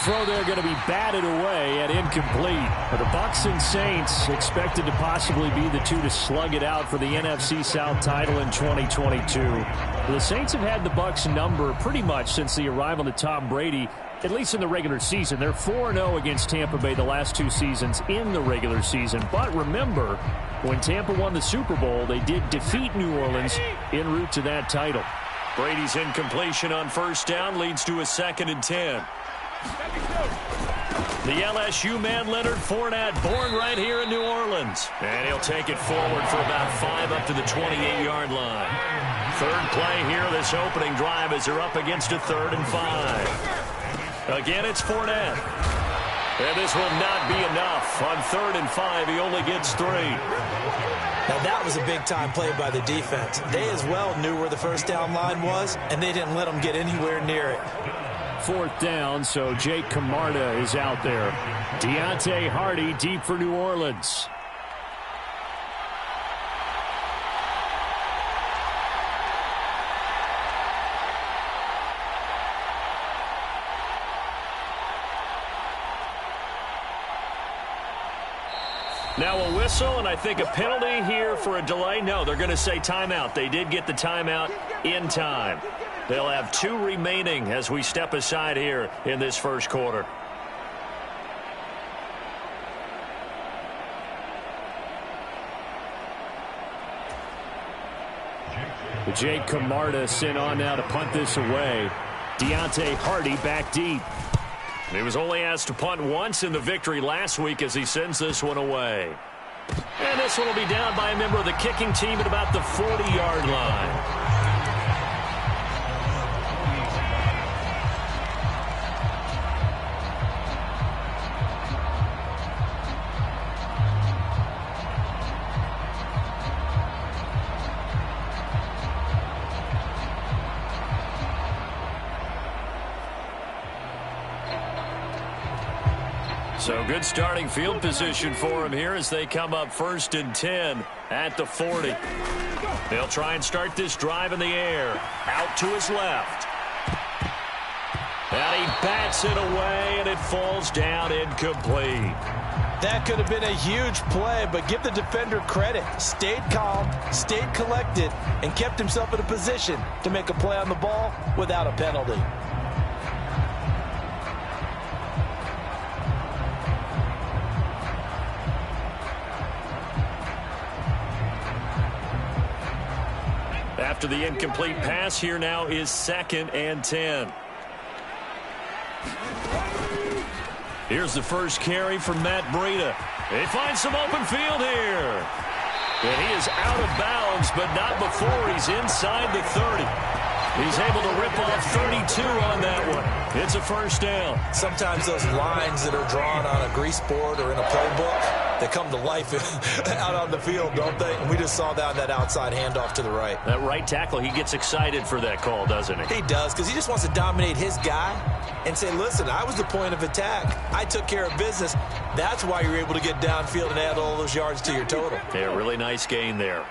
throw there going to be batted away and incomplete. But the Bucs and Saints expected to possibly be the two to slug it out for the NFC South title in 2022. The Saints have had the Bucs number pretty much since the arrival of Tom Brady, at least in the regular season. They're 4-0 against Tampa Bay the last two seasons in the regular season. But remember, when Tampa won the Super Bowl, they did defeat New Orleans en route to that title. Brady's incompletion on first down leads to a 2nd and 10. The LSU man, Leonard Fournette, born right here in New Orleans. And he'll take it forward for about 5 up to the 28-yard line. Third play here this opening drive as they're up against a 3rd and 5. Again, it's Fournette. And this will not be enough. On 3rd and 5, he only gets 3. Now, that was a big-time play by the defense. They as well knew where the first down line was, and they didn't let them get anywhere near it. 4th down, so Jake Camarda is out there. Deontay Hardy deep for New Orleans. Now a whistle, and I think a penalty here for a delay. No, they're going to say timeout. They did get the timeout in time. They'll have 2 remaining as we step aside here in this first quarter. Jake Camarda sent on now to punt this away. Deontay Hardy back deep. He was only asked to punt once in the victory last week as he sends this one away. And this one will be down by a member of the kicking team at about the 40-yard line. So good starting field position for him here as they come up 1st and 10 at the 40. They'll try and start this drive in the air. Out to his left. And he bats it away, and it falls down incomplete. That could have been a huge play, but give the defender credit. Stayed calm, stayed collected, and kept himself in a position to make a play on the ball without a penalty. After the incomplete pass, here now is 2nd and 10. Here's the first carry from Matt Breida. They find some open field here. And he is out of bounds, but not before he's inside the 30. He's able to rip off 32 on that one. It's a first down. Sometimes those lines that are drawn on a grease board or in a playbook, they come to life out on the field, don't they? And we just saw that outside handoff to the right. That right tackle, he gets excited for that call, doesn't he? He does, because he just wants to dominate his guy and say, listen, I was the point of attack. I took care of business. That's why you're able to get downfield and add all those yards to your total. Yeah, really nice gain there.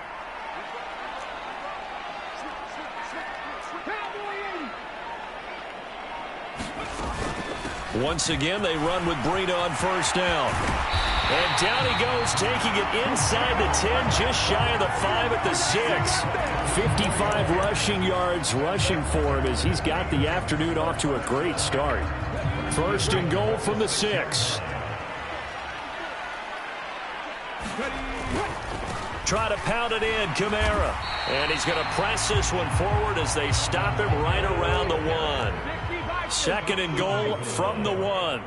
Once again, they run with Breida on first down. And down he goes, taking it inside the 10, just shy of the 5 at the 6. 55 rushing yards rushing for him as he's got the afternoon off to a great start. 1st and goal from the 6. Try to pound it in, Kamara. And he's going to press this one forward as they stop him right around the 1. 2nd and goal from the 1.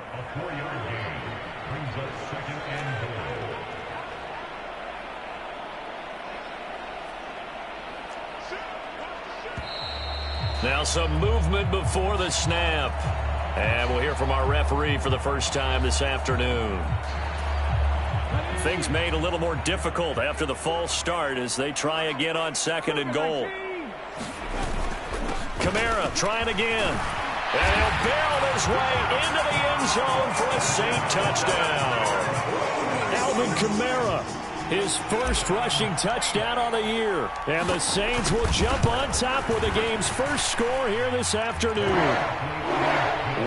Now some movement before the snap. And we'll hear from our referee for the first time this afternoon. Things made a little more difficult after the false start as they try again on 2nd and goal. Kamara trying again. And he'll barrel his way into the end zone for a Saint touchdown. Alvin Kamara, his first rushing touchdown on the year. And the Saints will jump on top with the game's first score here this afternoon.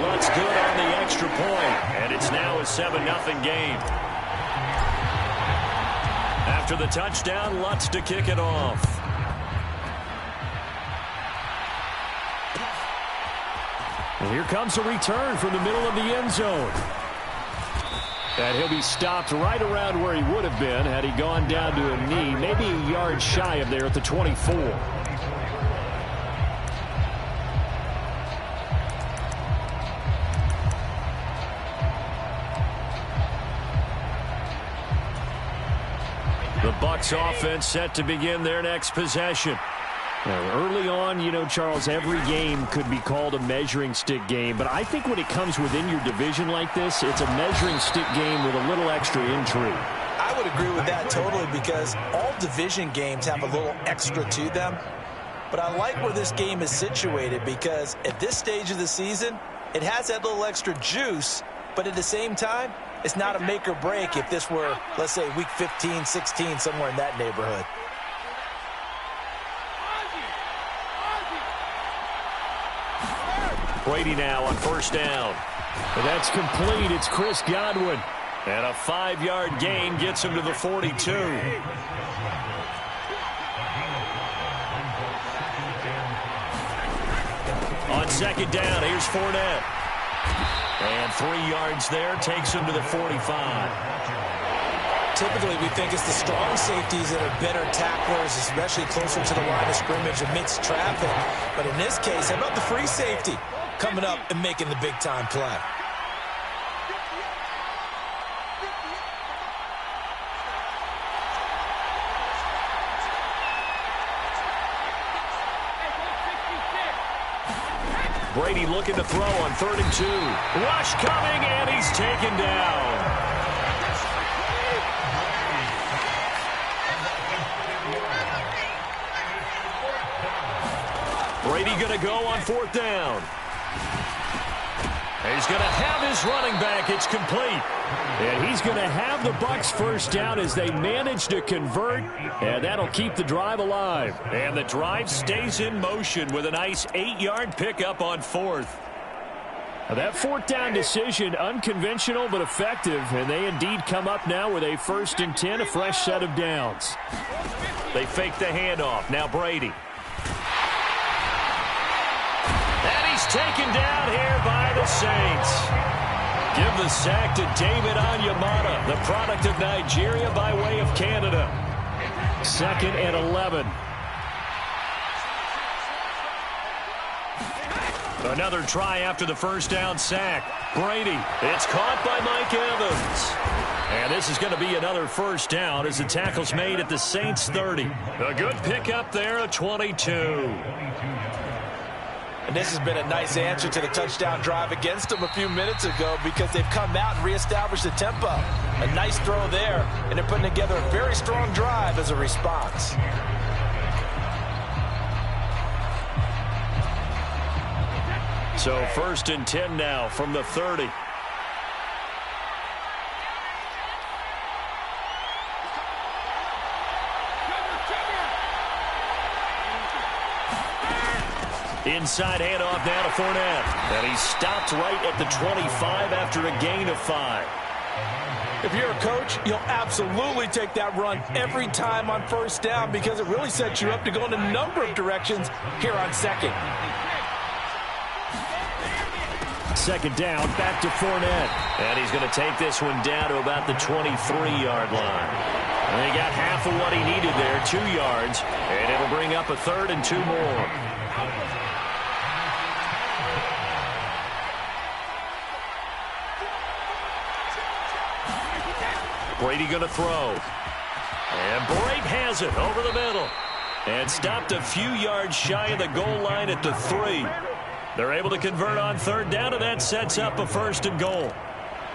Lutz good on the extra point, and it's now a 7-0 game. After the touchdown, Lutz to kick it off. And here comes a return from the middle of the end zone. And he'll be stopped right around where he would have been had he gone down to a knee, maybe a yard shy of there at the 24. The Bucs offense set to begin their next possession. Now, early on, you know, Charles, every game could be called a measuring stick game, but I think when it comes within your division like this, it's a measuring stick game with a little extra intrigue. I would agree with that totally, because all division games have a little extra to them. But I like where this game is situated, because at this stage of the season, it has that little extra juice, but at the same time, it's not a make or break if this were, let's say, week 15, 16, somewhere in that neighborhood. Brady now on first down. And that's complete. It's Chris Godwin. And a 5-yard gain gets him to the 42. On second down, here's Fournette. And 3 yards there takes him to the 45. Typically, we think it's the strong safeties that are better tacklers, especially closer to the line of scrimmage amidst traffic. But in this case, how about the free safety coming up and making the big-time play? Brady looking to throw on 3rd and 2. Rush coming, and he's taken down. Brady going to go on 4th down. He's going to have his running back. It's complete. And he's going to have the Bucs first down as they manage to convert, and that'll keep the drive alive. And the drive stays in motion with a nice 8-yard pickup on 4th. Now that 4th down decision, unconventional but effective, and they indeed come up now with a 1st and 10, a fresh set of downs. They fake the handoff. Now Brady. And he's taken down here by the Saints. Give the sack to David Onyemata, the product of Nigeria by way of Canada. 2nd and 11. Another try after the first down sack. Brady, it's caught by Mike Evans. And this is going to be another first down as the tackle's made at the Saints 30. A good pickup there at 22. And this has been a nice answer to the touchdown drive against them a few minutes ago, because they've come out and reestablished the tempo. A nice throw there, and they're putting together a very strong drive as a response. So 1st and 10 now from the 30. Inside handoff now to Fournette. And he's stopped right at the 25 after a gain of 5. If you're a coach, you'll absolutely take that run every time on first down, because it really sets you up to go in a number of directions here on 2nd. 2nd down, back to Fournette. And he's going to take this one down to about the 23-yard line. And they got half of what he needed there, 2 yards. And it'll bring up a 3rd and 2 more. Brady going to throw. And Brate has it over the middle. And stopped a few yards shy of the goal line at the 3. They're able to convert on 3rd down, and that sets up a 1st and goal.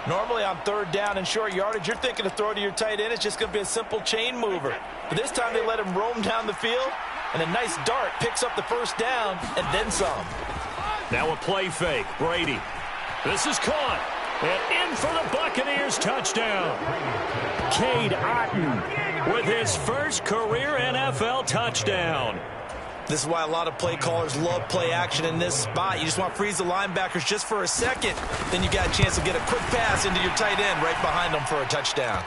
Normally on 3rd down and short yardage, you're thinking to throw to your tight end. It's just going to be a simple chain mover. But this time they let him roam down the field, and a nice dart picks up the 1st down and then some. Now a play fake. Brady. This is caught. And in for the Buccaneers touchdown. Cade Otton with his first career NFL touchdown. This is why a lot of play callers love play action in this spot. You just want to freeze the linebackers just for a second. Then you got a chance to get a quick pass into your tight end right behind them for a touchdown.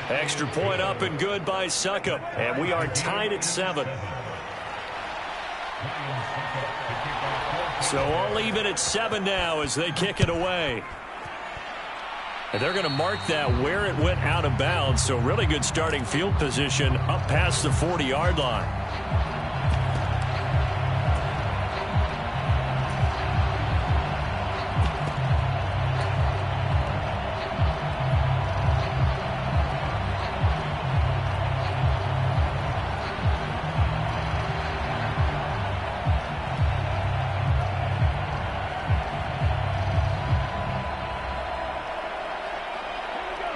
Extra point up and good by Succop. And we are tied at 7. So all even at 7 now as they kick it away. And they're going to mark that where it went out of bounds. So really good starting field position up past the 40-yard line.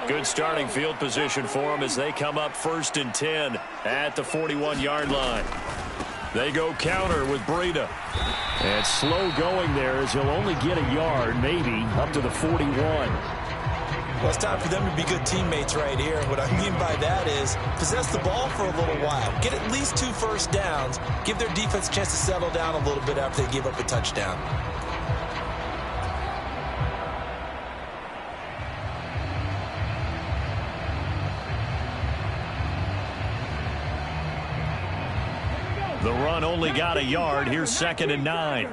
Good starting field position for them as they come up 1st and 10 at the 41-yard line. They go counter with Breida. And slow going there as he'll only get a yard, maybe, up to the 41. Well, it's time for them to be good teammates right here. What I mean by that is possess the ball for a little while. Get at least 2 first downs. Give their defense a chance to settle down a little bit after they give up a touchdown. The run only got a yard. Here's 2nd and 9.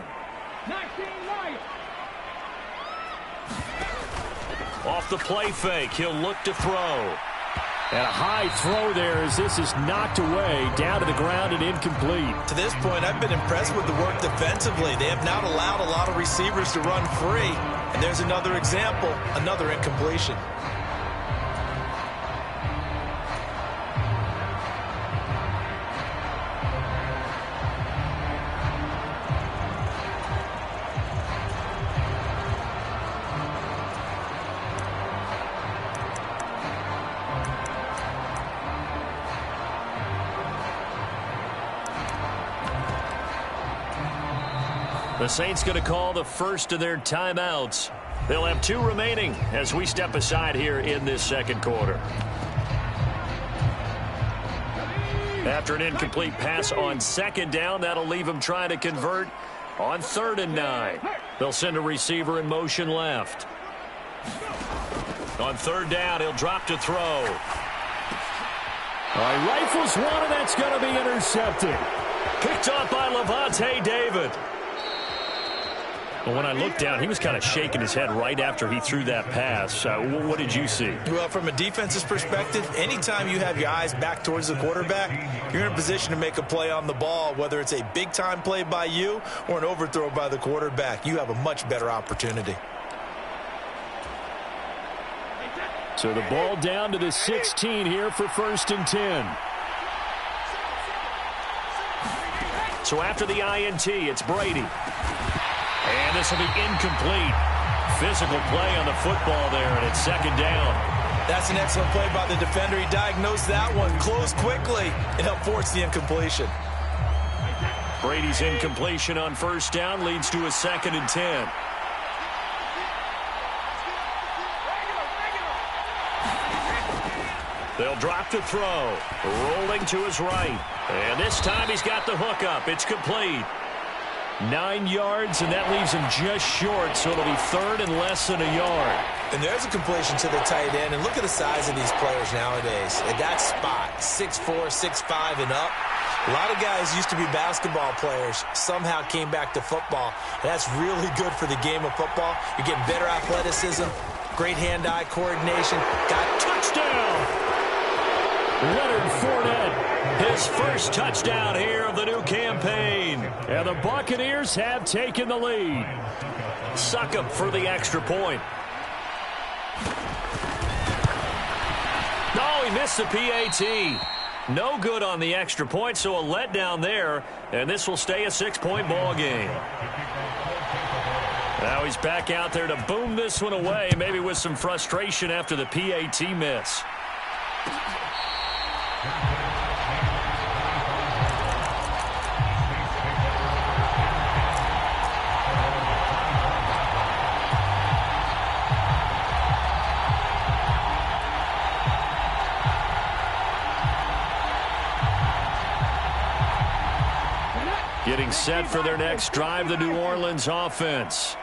Off the play fake, he'll look to throw. And a high throw there as this is knocked away, down to the ground and incomplete. To this point, I've been impressed with the work defensively. They have not allowed a lot of receivers to run free. And there's another example, another incompletion. The Saints going to call the first of their timeouts. They'll have 2 remaining as we step aside here in this second quarter. After an incomplete pass on 2nd down, that'll leave them trying to convert on 3rd and 9. They'll send a receiver in motion left. On 3rd down, he'll drop to throw. All right, rifles one, and that's going to be intercepted. Picked up by Levante David. Well, when I looked down, he was kind of shaking his head right after he threw that pass. What did you see? Well, from a defense's perspective, anytime you have your eyes back towards the quarterback, you're in a position to make a play on the ball, whether it's a big-time play by you or an overthrow by the quarterback. You have a much better opportunity. So the ball down to the 16 here for 1st and 10. So after the INT, it's Brady. And this will be incomplete. Physical play on the football there, and it's 2nd down. That's an excellent play by the defender. He diagnosed that one, closed quickly, and helped force the incompletion. Brady's incompletion on 1st down leads to a 2nd and 10. They'll drop to throw. Rolling to his right. And this time he's got the hook up. It's complete. 9 yards, and that leaves him just short, so it'll be 3rd and less than a yard. And there's a completion to the tight end, and look at the size of these players nowadays. At that spot, 6'4", 6'5", and up. A lot of guys used to be basketball players, somehow came back to football. And that's really good for the game of football. You're getting better athleticism, great hand-eye coordination. Got touchdown! Leonard Fournette, his first touchdown here of the new campaign. And the Buccaneers have taken the lead. Succop for the extra point. No, he missed the PAT. No good on the extra point, so a letdown there. And this will stay a 6-point ball game. Now he's back out there to boom this one away, maybe with some frustration after the PAT miss. Getting set for their next drive, the New Orleans offense.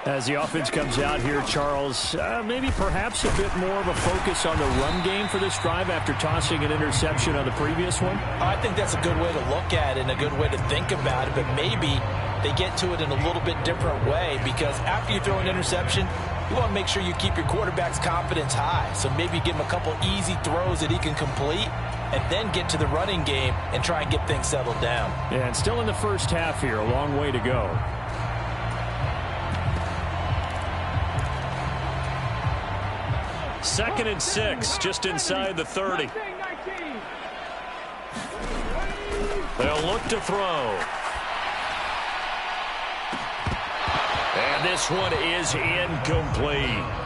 As the offense comes out here, Charles, maybe perhaps a bit more of a focus on the run game for this drive after tossing an interception on the previous one? I think that's a good way to look at it and a good way to think about it, but maybe they get to it in a little bit different way, because after you throw an interception, you want to make sure you keep your quarterback's confidence high. So maybe give him a couple easy throws that he can complete and then get to the running game and try and get things settled down. Yeah, and still in the first half here, a long way to go. Second and 6, just inside the 30. They'll look to throw. And this one is incomplete.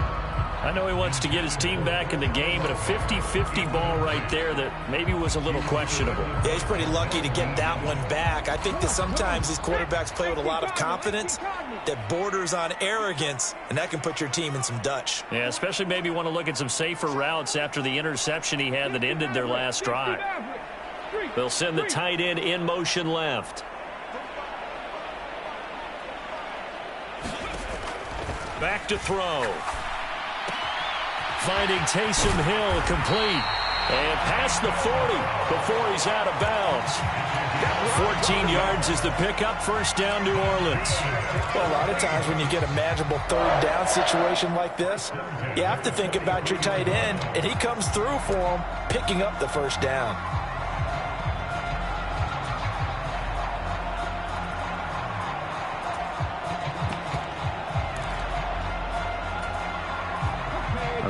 I know he wants to get his team back in the game, but a 50-50 ball right there that maybe was a little questionable. Yeah, he's pretty lucky to get that one back. I think that sometimes these quarterbacks play with a lot of confidence that borders on arrogance, and that can put your team in some Dutch. Yeah, especially maybe want to look at some safer routes after the interception he had that ended their last drive. They'll send the tight end in motion left. Back to throw. Finding Taysom Hill complete. And past the 40 before he's out of bounds. 14 yards is the pickup. First down, New Orleans. Well, a lot of times when you get a manageable third down situation like this, you have to think about your tight end, and he comes through for him, picking up the first down.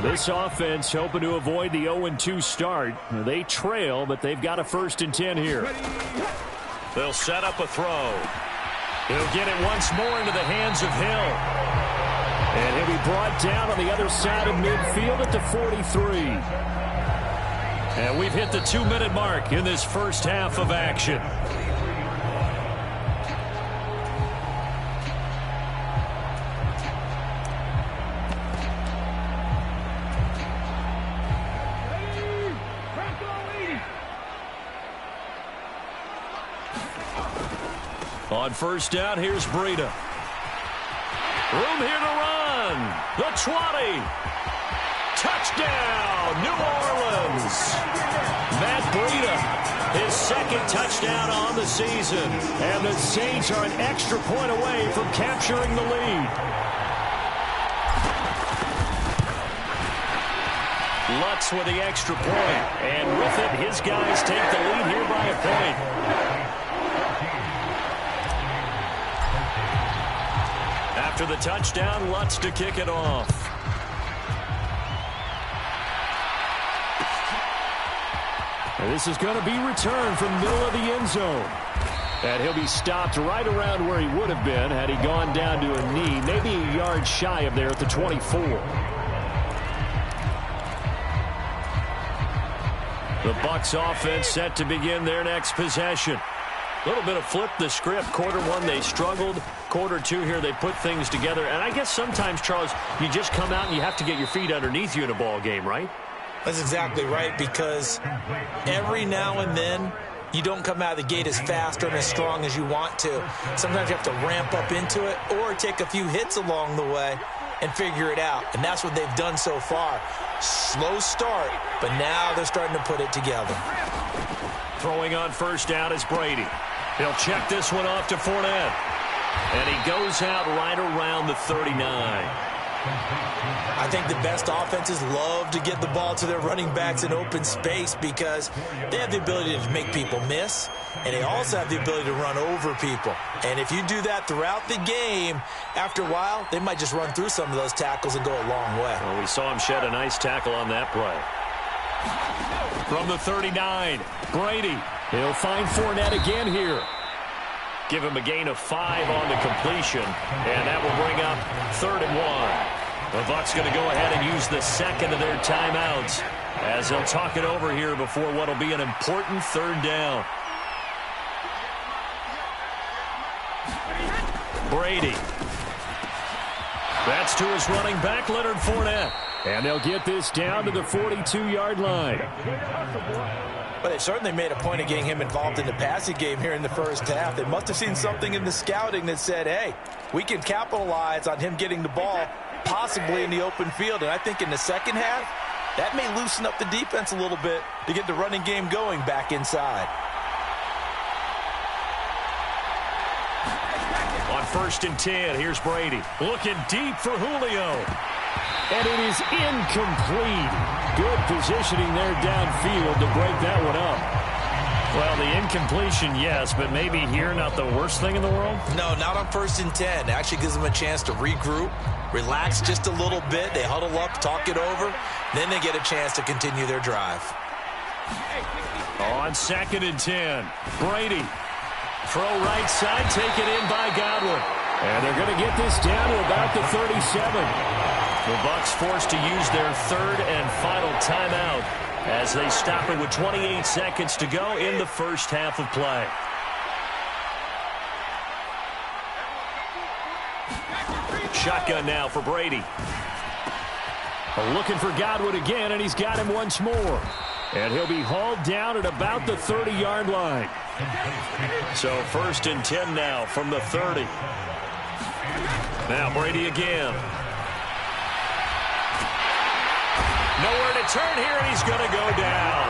This offense hoping to avoid the 0-2 start. They trail, but they've got a 1st and 10 here. They'll set up a throw. He'll get it once more into the hands of Hill. And he'll be brought down on the other side of midfield at the 43. And we've hit the 2-minute mark in this first half of action. On first down, here's Breida. Room here to run. The 20. Touchdown, New Orleans. Matt Breida, his 2nd touchdown on the season. And the Saints are an extra point away from capturing the lead. Lutz with the extra point. And with it, his guys take the lead here by a point. After the touchdown, Lutz to kick it off. And this is going to be returned from middle of the end zone. And he'll be stopped right around where he would have been had he gone down to a knee, maybe a yard shy of there at the 24. The Bucs offense set to begin their next possession. A little bit of flip the script. Quarter 1, they struggled. Quarter 2 here, they put things together. And I guess sometimes, Charles, you just come out and you have to get your feet underneath you in a ball game, right? That's exactly right, because every now and then you don't come out of the gate as fast or as strong as you want to. Sometimes you have to ramp up into it or take a few hits along the way and figure it out. And that's what they've done so far. Slow start, but now they're starting to put it together. Throwing on first down is Brady. He'll check this one off to Fournette. And he goes out right around the 39. I think the best offenses love to get the ball to their running backs in open space because they have the ability to make people miss, and they also have the ability to run over people. And if you do that throughout the game, after a while, they might just run through some of those tackles and go a long way. Well, we saw him shed a nice tackle on that play. From the 39, Brady. He'll find Fournette again here. Give him a gain of 5 on the completion, and that will bring up 3rd and 1. The Bucs going to go ahead and use the second of their timeouts as they'll talk it over here before what will be an important 3rd down. Brady. That's to his running back, Leonard Fournette. And they'll get this down to the 42-yard line. But they certainly made a point of getting him involved in the passing game here in the first half. They must have seen something in the scouting that said, hey, we can capitalize on him getting the ball possibly in the open field. And I think in the second half, that may loosen up the defense a little bit to get the running game going back inside. On 1st and 10, here's Brady. Looking deep for Julio. And it is incomplete. Good positioning there downfield to break that one up. Well, the incompletion, yes, but maybe here not the worst thing in the world? No, not on 1st and 10. It actually gives them a chance to regroup, relax just a little bit. They huddle up, talk it over. Then they get a chance to continue their drive. On 2nd and 10, Brady. Throw right side, taken in by Godwin. And they're going to get this down to about the 37. The Bucs forced to use their 3rd and final timeout as they stop it with 28 seconds to go in the first half of play. Shotgun now for Brady. Looking for Godwin again, and he's got him once more. And he'll be hauled down at about the 30-yard line. So 1st and 10 now from the 30. Now Brady again. Nowhere to turn here, and he's going to go down.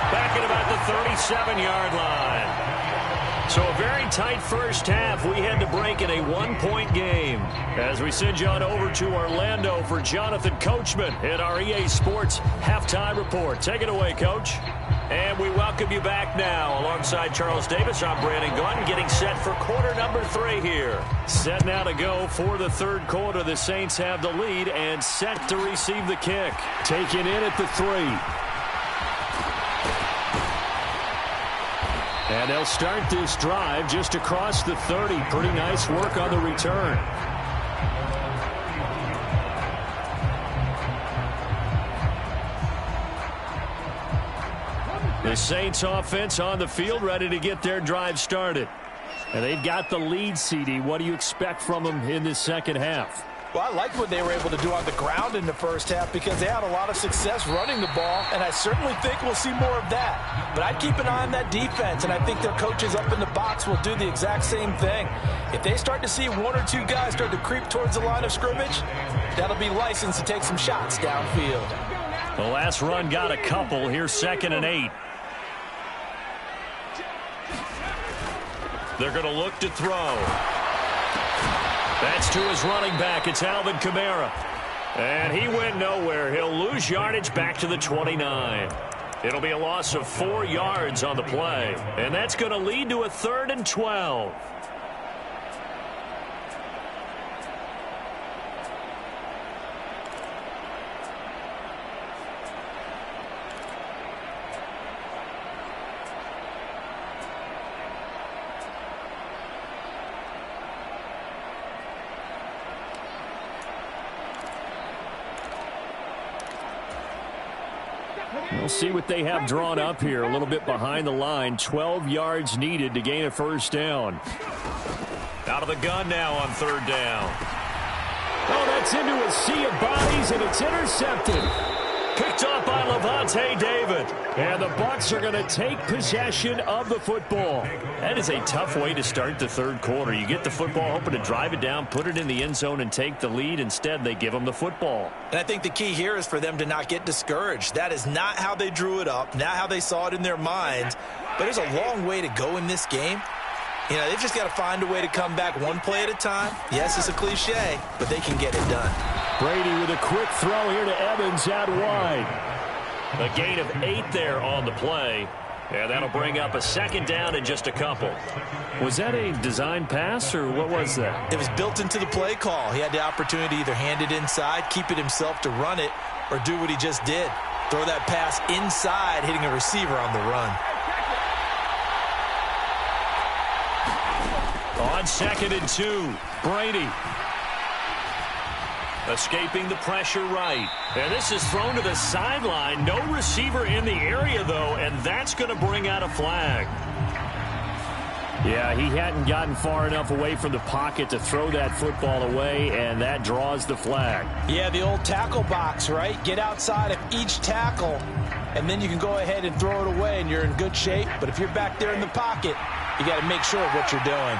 Back at about the 37-yard line. So a very tight first half. We had to break in a one-point game. As we send you on over to Orlando for Jonathan Coachman in our EA Sports Halftime Report. Take it away, Coach. And we welcome you back now. Alongside Charles Davis, I'm Brandon Gunn, getting set for quarter number 3 here. Set now to go for the 3rd quarter. The Saints have the lead and set to receive the kick. Taken in at the 3. And they'll start this drive just across the 30. Pretty nice work on the return. The Saints offense on the field, ready to get their drive started. And they've got the lead, CD. What do you expect from them in this second half? Well, I like what they were able to do on the ground in the first half because they had a lot of success running the ball, and I certainly think we'll see more of that. But I'd keep an eye on that defense, and I think their coaches up in the box will do the exact same thing. If they start to see 1 or 2 guys start to creep towards the line of scrimmage, that'll be licensed to take some shots downfield. The last run got a couple. Here's 2nd and 8. They're going to look to throw. That's to his running back. It's Alvin Kamara. And he went nowhere. He'll lose yardage back to the 29. It'll be a loss of 4 yards on the play. And that's going to lead to a 3rd and 12. We'll see what they have drawn up here. A little bit behind the line. 12 yards needed to gain a first down. Out of the gun now on 3rd down. Oh, that's into a sea of bodies, and it's intercepted. Picked up by Levante David. And the Bucs are going to take possession of the football. That is a tough way to start the 3rd quarter. You get the football, hoping to drive it down, put it in the end zone, and take the lead. Instead, they give them the football. And I think the key here is for them to not get discouraged. That is not how they drew it up, not how they saw it in their minds. But there's a long way to go in this game. You know, they've just got to find a way to come back one play at a time. Yes, it's a cliche, but they can get it done. Brady with a quick throw here to Evans out wide. A gain of 8 there on the play. And that'll bring up a 2nd down in just a couple. Was that a design pass, or what was that? It was built into the play call. He had the opportunity to either hand it inside, keep it himself to run it, or do what he just did. Throw that pass inside, hitting a receiver on the run. On 2nd and 2, Brady. Escaping the pressure right. And this is thrown to the sideline. No receiver in the area, though, and that's going to bring out a flag. Yeah, he hadn't gotten far enough away from the pocket to throw that football away, and that draws the flag. Yeah, the old tackle box, right? Get outside of each tackle, and then you can go ahead and throw it away, and you're in good shape. But if you're back there in the pocket, you got to make sure of what you're doing.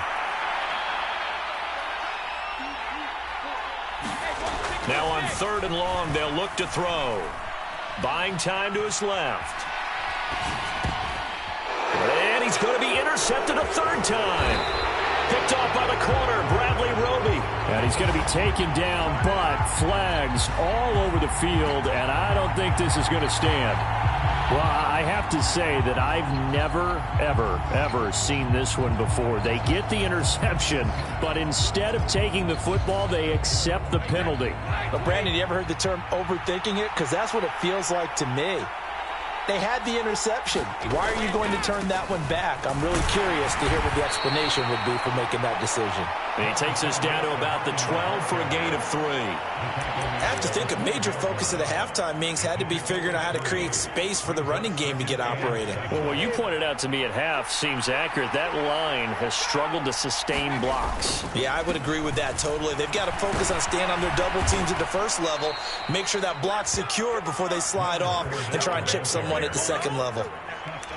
Now on 3rd and long, they'll look to throw. Buying time to his left. And he's going to be intercepted a 3rd time. Picked off by the corner, Bradley Roby. And he's going to be taken down, but flags all over the field, and I don't think this is going to stand. Well, I have to say that I've never, ever seen this one before. They get the interception, but instead of taking the football, they accept the penalty. But Brandon, you ever heard the term overthinking it? Because that's what it feels like to me. They had the interception. Why are you going to turn that one back? I'm really curious to hear what the explanation would be for making that decision. And he takes us down to about the 12 for a gain of 3. I have to think a major focus of the halftime meetings had to be figuring out how to create space for the running game to get operating. Well, what you pointed out to me at half seems accurate. That line has struggled to sustain blocks. Yeah, I would agree with that totally. They've got to focus on staying on their double teams at the first level, make sure that block's secure before they slide off and try and chip someone at the second level.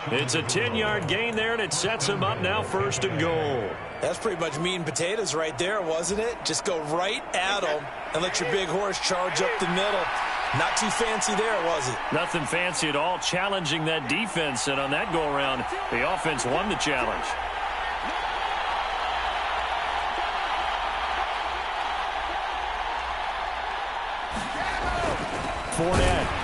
It's a 10-yard gain there, and it sets him up now 1st and goal. That's pretty much meat and potatoes right there, wasn't it? Just go right at them and let your big horse charge up the middle. Not too fancy there, was it? Nothing fancy at all, challenging that defense, and on that go-around, the offense won the challenge. Fournette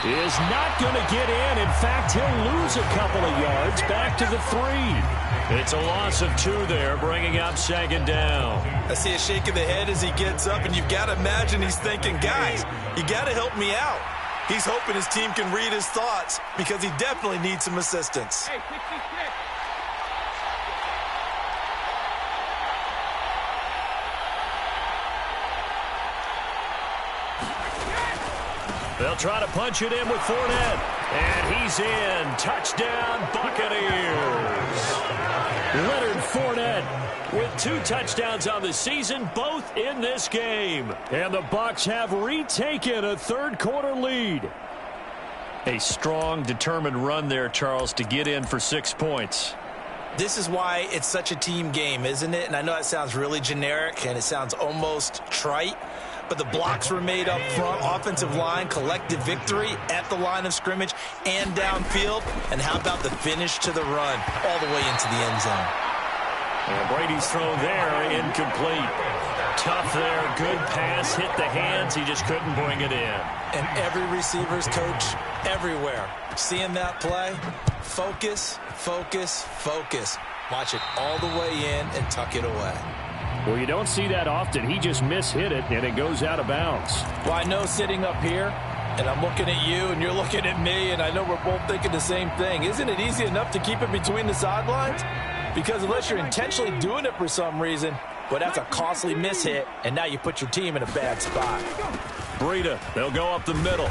is not going to get in. In fact, he'll lose a couple of yards back to the 3. It's a loss of 2 there, bringing up 2nd down. I see a shake of the head as he gets up, and you've got to imagine he's thinking, guys, you got to help me out. He's hoping his team can read his thoughts because he definitely needs some assistance. They'll try to punch it in with Fournette. And he's in. Touchdown, Buccaneers. Leonard Fournette with 2 touchdowns on the season, both in this game. And the Bucs have retaken a 3rd quarter lead. A strong, determined run there, Charles, to get in for 6 points. This is why it's such a team game, isn't it? And I know that sounds really generic and it sounds almost trite, but the blocks were made up front, offensive line, collective victory at the line of scrimmage and downfield. And how about the finish to the run all the way into the end zone? And Brady's throw there, incomplete. Tough there, good pass, hit the hands, he just couldn't bring it in. And every receiver's coach everywhere, seeing that play, focus, focus, focus. Watch it all the way in and tuck it away. Well, you don't see that often. He just mishit it, and it goes out of bounds. Well, I know sitting up here, and I'm looking at you, and you're looking at me, and I know we're both thinking the same thing. Isn't it easy enough to keep it between the sidelines? Because unless you're intentionally doing it for some reason, well, that's a costly mishit, and now you put your team in a bad spot. Breida, they'll go up the middle.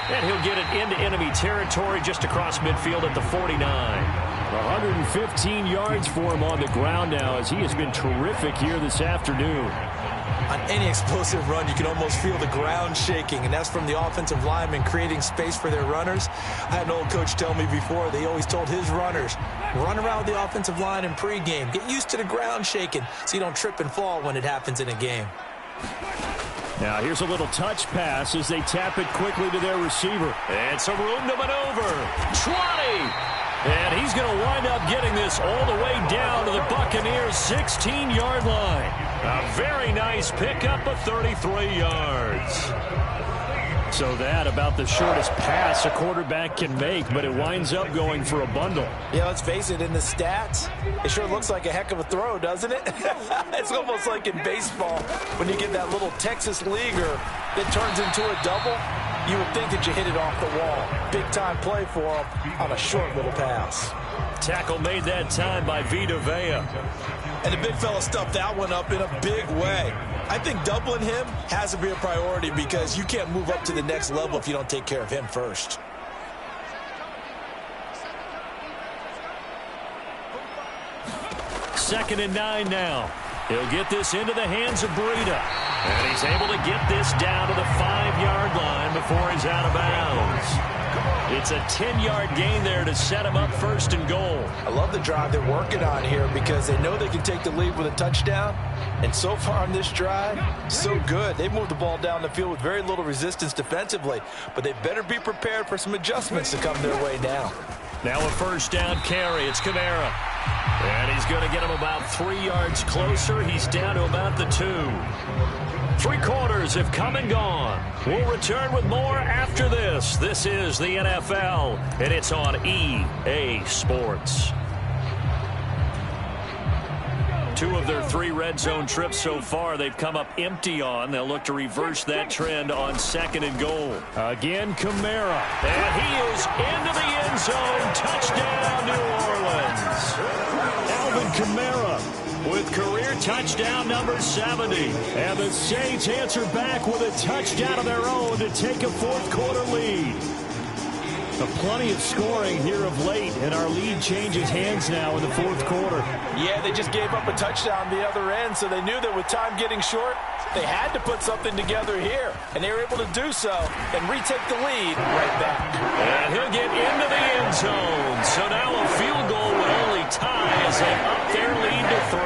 And he'll get it into enemy territory just across midfield at the 49. 115 yards for him on the ground now as he has been terrific here this afternoon. On any explosive run, you can almost feel the ground shaking, and that's from the offensive linemen creating space for their runners. I had an old coach tell me before, they always told his runners, run around the offensive line in pregame. Get used to the ground shaking so you don't trip and fall when it happens in a game. Now here's a little touch pass as they tap it quickly to their receiver. And some room to maneuver. 20! And he's going to wind up getting this all the way down to the Buccaneers' 16-yard line. A very nice pickup of 33 yards. So that about the shortest pass a quarterback can make, but it winds up going for a bundle. Yeah, let's face it, in the stats, it sure looks like a heck of a throw, doesn't it? It's almost like in baseball when you get that little Texas leaguer that turns into a double. You would think that you hit it off the wall. Big-time play for him on a short little pass. Tackle made that time by Vita Vea. And the big fella stuffed that one up in a big way. I think doubling him has to be a priority because you can't move up to the next level if you don't take care of him first. 2nd and 9 now. He'll get this into the hands of Breida. And he's able to get this down to the 5-yard line before he's out of bounds. It's a 10-yard gain there to set him up 1st and goal. I love the drive they're working on here because they know they can take the lead with a touchdown. And so far on this drive, so good. They moved the ball down the field with very little resistance defensively. But they better be prepared for some adjustments to come their way now. Now a 1st down carry. It's Kamara. And he's going to get him about 3 yards closer. He's down to about the 2. 3 quarters have come and gone. We'll return with more after this. This is the NFL, and it's on EA Sports. 2 of their 3 red zone trips so far they've come up empty on. They'll look to reverse that trend on 2nd and goal. Again, Kamara. And he is into the end zone. Touchdown, New Orleans. Alvin Kamara with career touchdown number 70. And the Saints answer back with a touchdown of their own to take a 4th quarter lead. Plenty of scoring here of late, and our lead changes hands now in the 4th quarter. Yeah, they just gave up a touchdown the other end, so they knew that with time getting short, they had to put something together here. And they were able to do so and retake the lead right back. And he'll get into the end zone. So now a field goal would only tie as they up their lead to 3.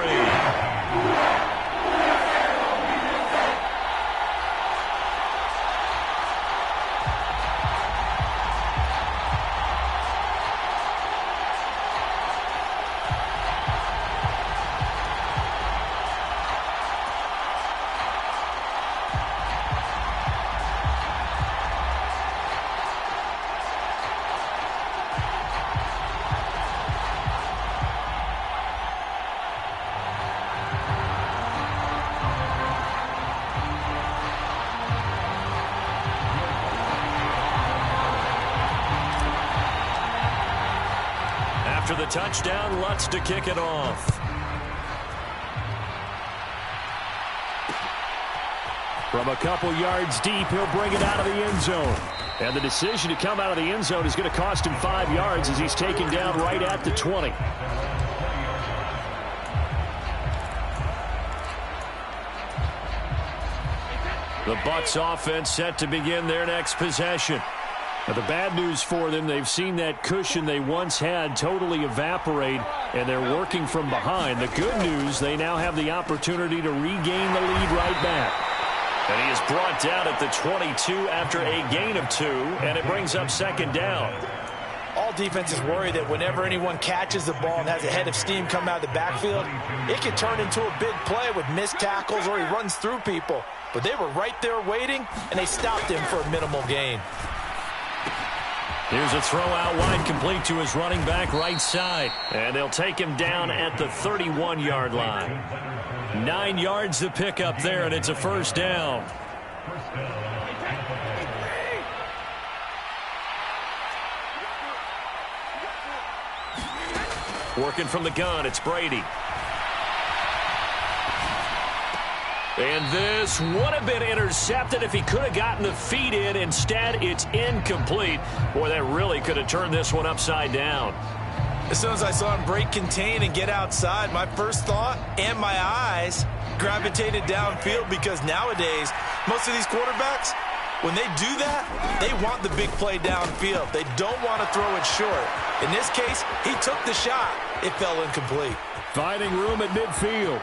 After the touchdown, Lutz to kick it off. From a couple yards deep, he'll bring it out of the end zone. And the decision to come out of the end zone is going to cost him 5 yards as he's taken down right at the 20. The Bucs offense set to begin their next possession. Now, the bad news for them, they've seen that cushion they once had totally evaporate, and they're working from behind. The good news, they now have the opportunity to regain the lead right back. And he is brought down at the 22 after a gain of 2, and it brings up 2nd down. All defenses worry that whenever anyone catches the ball and has a head of steam come out of the backfield, it can turn into a big play with missed tackles or he runs through people. But they were right there waiting, and they stopped him for a minimal gain. Here's a throw out wide, complete to his running back right side. And they'll take him down at the 31-yard line. 9 yards to pick up there, and it's a 1st down. Working from the gun, it's Brady. And this would have been intercepted if he could have gotten the feet in. Instead, it's incomplete. Boy, that really could have turned this one upside down. As soon as I saw him break contain and get outside, my first thought and my eyes gravitated downfield because nowadays, most of these quarterbacks, when they do that, they want the big play downfield. They don't want to throw it short. In this case, he took the shot. It fell incomplete. Finding room at midfield.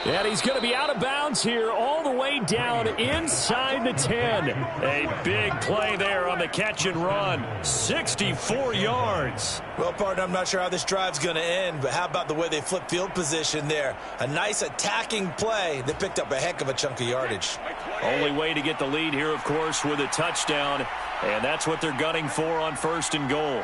And he's going to be out of bounds here all the way down inside the 10. A big play there on the catch and run. 64 yards. Well, partner, I'm not sure how this drive's going to end, but how about the way they flip field position there? A nice attacking play that picked up a heck of a chunk of yardage. Only way to get the lead here, of course, with a touchdown. And that's what they're gunning for on 1st and goal.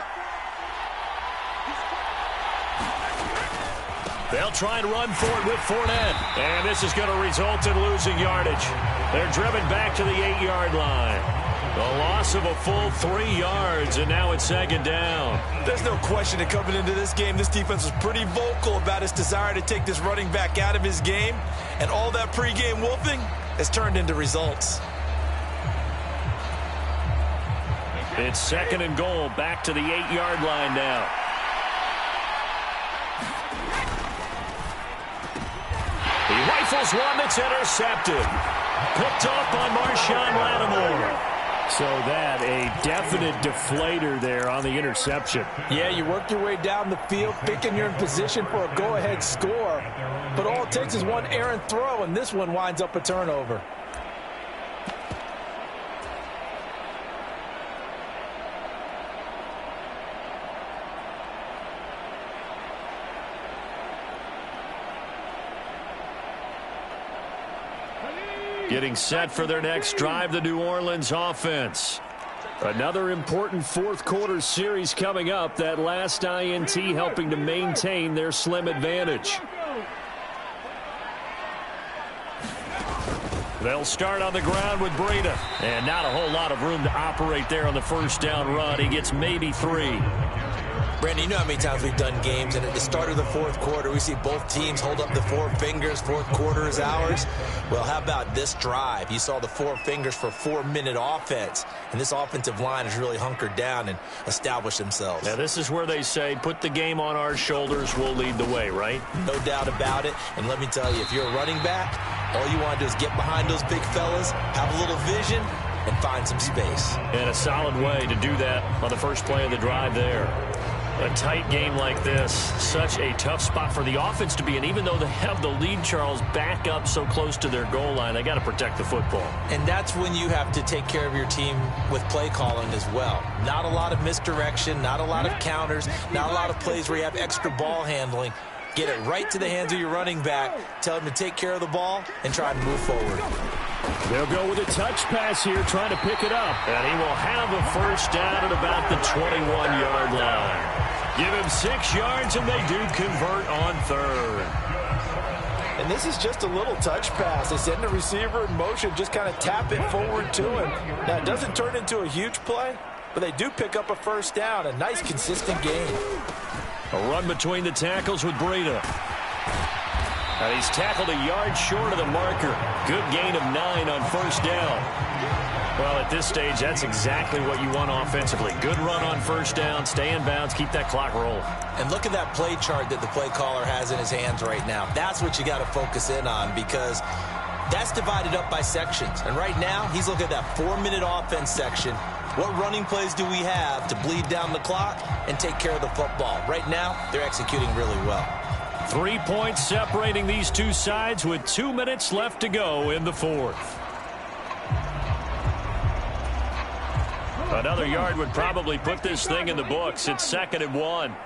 They'll try and run for it with Fournette. And this is going to result in losing yardage. They're driven back to the 8-yard line. The loss of a full 3 yards, and now it's 2nd down. There's no question that coming into this game, this defense was pretty vocal about its desire to take this running back out of his game. And all that pregame wolfing has turned into results. It's 2nd and goal, back to the 8-yard line now. He rifles one that's intercepted. Picked off by Marshawn Lattimore. So that, a definite deflator there on the interception. Yeah, you work your way down the field, thinking you're in position for a go-ahead score. But all it takes is one errant throw, and this one winds up a turnover. Getting set for their next drive, the New Orleans offense. Another important fourth quarter series coming up. That last INT helping to maintain their slim advantage. They'll start on the ground with Breida. And not a whole lot of room to operate there on the first down run. He gets maybe 3. Brandon, you know how many times we've done games, and at the start of the fourth quarter, we see both teams hold up the 4 fingers, fourth quarter is ours. Well, how about this drive? You saw the 4 fingers for 4-minute offense, and this offensive line has really hunkered down and established themselves. Now, this is where they say, put the game on our shoulders, we'll lead the way, right? No doubt about it, and let me tell you, if you're a running back, all you want to do is get behind those big fellas, have a little vision, and find some space. And a solid way to do that on the first play of the drive there. A tight game like this, such a tough spot for the offense to be in. Even though they have the lead, Charles, back up so close to their goal line, they got to protect the football. And that's when you have to take care of your team with play calling as well. Not a lot of misdirection, not a lot of counters, not a lot of plays where you have extra ball handling. Get it right to the hands of your running back, tell him to take care of the ball, and try to move forward. They'll go with a touch pass here, trying to pick it up. And he will have a first down at about the 21-yard line. Give him 6 yards, and they do convert on third. And this is just a little touch pass. They send the receiver in motion, just kind of tap it forward to him. Now, it doesn't turn into a huge play, but they do pick up a first down. A nice, consistent game. A run between the tackles with Breida. And he's tackled a yard short of the marker. Good gain of 9 on first down. Well, at this stage, that's exactly what you want offensively. Good run on first down, stay in bounds, keep that clock rolling. And look at that play chart that the play caller has in his hands right now. That's what you got to focus in on, because that's divided up by sections. And right now, he's looking at that 4-minute offense section. What running plays do we have to bleed down the clock and take care of the football? Right now, they're executing really well. 3 points separating these two sides with 2 minutes left to go in the fourth. Another yard would probably put this thing in the books. It's 2nd and 1.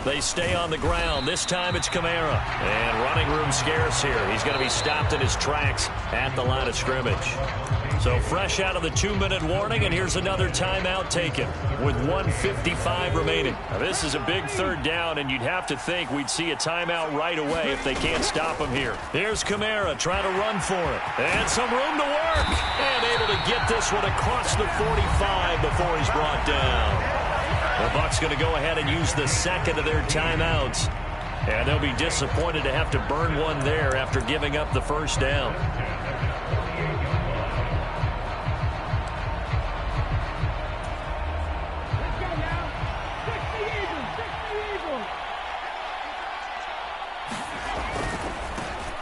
They stay on the ground. This time it's Kamara. And running room scarce here. He's going to be stopped in his tracks at the line of scrimmage. So fresh out of the 2-minute warning, and here's another timeout taken with 1:55 remaining. Now, this is a big third down, and you'd have to think we'd see a timeout right away if they can't stop him here. Here's Kamara trying to run for it. And some room to work. And able to get this one across the 45 before he's brought down. The Bucs going to go ahead and use the second of their timeouts. And they'll be disappointed to have to burn one there after giving up the first down.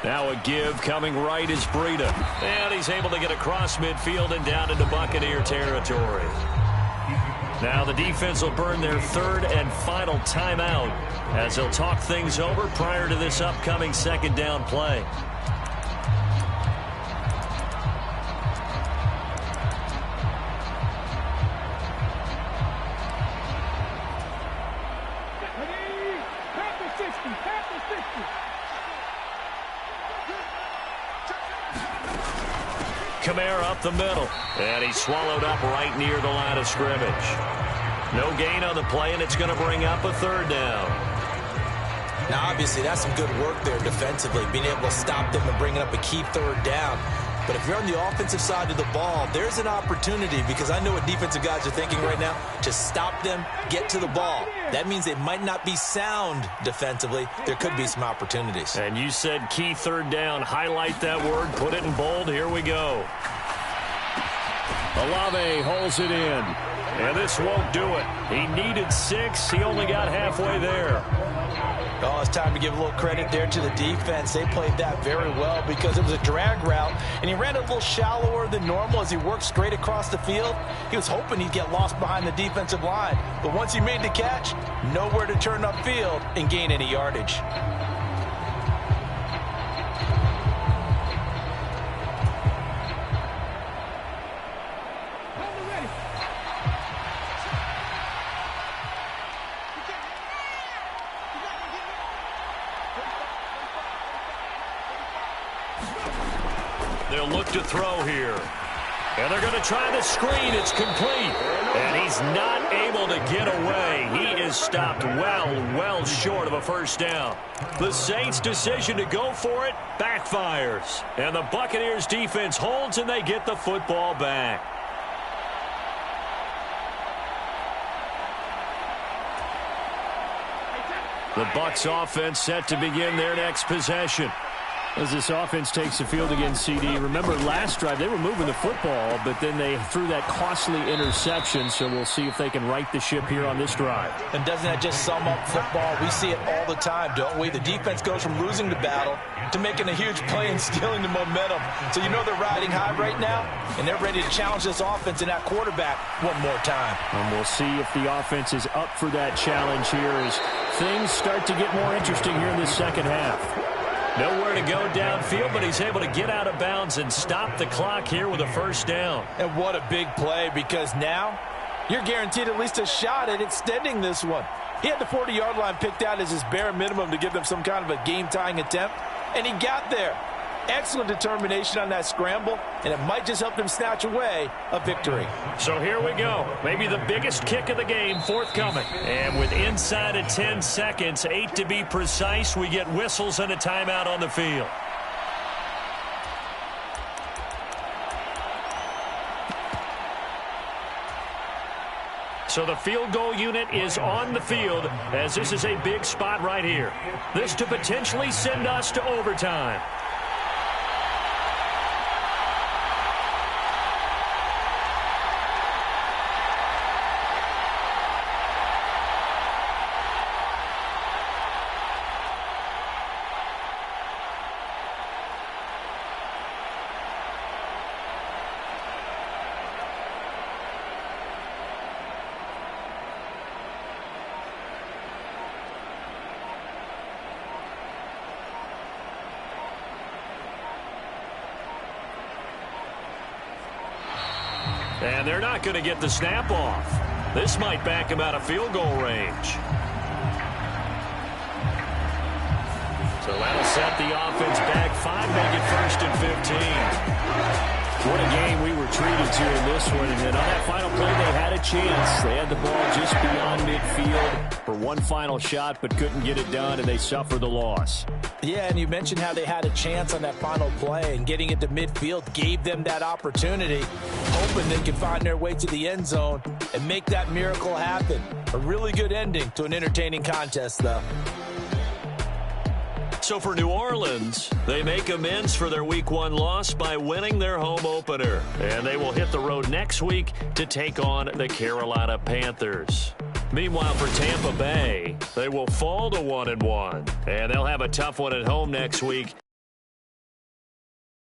Now a give coming right is Breida. And he's able to get across midfield and down into Buccaneer territory. Now the defense will burn their 3rd and final timeout as they'll talk things over prior to this upcoming 2nd down play. Kamara up the middle, and he's swallowed up right near the line of scrimmage. No gain on the play, and it's going to bring up a 3rd down. Now, obviously, that's some good work there defensively, being able to stop them and bringing up a key 3rd down. But if you're on the offensive side of the ball, there's an opportunity, because I know what defensive guys are thinking right now, to stop them, get to the ball. That means they might not be sound defensively. There could be some opportunities. And you said key third down. Highlight that word. Put it in bold. Here we go. Olave holds it in. And this won't do it. He needed 6. He only got halfway there. Oh, it's time to give a little credit there to the defense. They played that very well because it was a drag route, and he ran a little shallower than normal as he worked straight across the field. He was hoping he'd get lost behind the defensive line. But once he made the catch, nowhere to turn upfield and gain any yardage. They'll look to throw here. And they're going to try the screen. It's complete. And he's not able to get away. He is stopped well short of a first down. The Saints' decision to go for it backfires. And the Buccaneers' defense holds, and they get the football back. The Bucs offense set to begin their next possession. As this offense takes the field against CD, remember last drive they were moving the football, but then they threw that costly interception, so we'll see if they can right the ship here on this drive. And doesn't that just sum up football? We see it all the time, don't we? The defense goes from losing the battle to making a huge play and stealing the momentum. So you know they're riding high right now, and they're ready to challenge this offense and that quarterback one more time. And we'll see if the offense is up for that challenge here as things start to get more interesting here in the second half. Nowhere to go downfield, but he's able to get out of bounds and stop the clock here with a first down. And what a big play, because now you're guaranteed at least a shot at extending this one. He had the 40-yard line picked out as his bare minimum to give them some kind of a game-tying attempt, and he got there. Excellent determination on that scramble, and it might just help them snatch away a victory. So here we go. Maybe the biggest kick of the game forthcoming. And with inside of 10 seconds, 8 to be precise, we get whistles and a timeout on the field. So the field goal unit is on the field as this is a big spot right here. This to potentially send us to overtime. And they're not going to get the snap off. This might back him out of field goal range. So that'll set the offense back 5, make it 1st and 15. What a game we were treated to in this one. And then on that final play, they had a chance. They had the ball just beyond midfield for one final shot, but couldn't get it done, and they suffer the loss. Yeah, and you mentioned how they had a chance on that final play, and getting into midfield gave them that opportunity, hoping they could find their way to the end zone and make that miracle happen. A really good ending to an entertaining contest, though. So for New Orleans, they make amends for their Week 1 loss by winning their home opener. And they will hit the road next week to take on the Carolina Panthers. Meanwhile, for Tampa Bay, they will fall to 1-1. And they'll have a tough one at home next week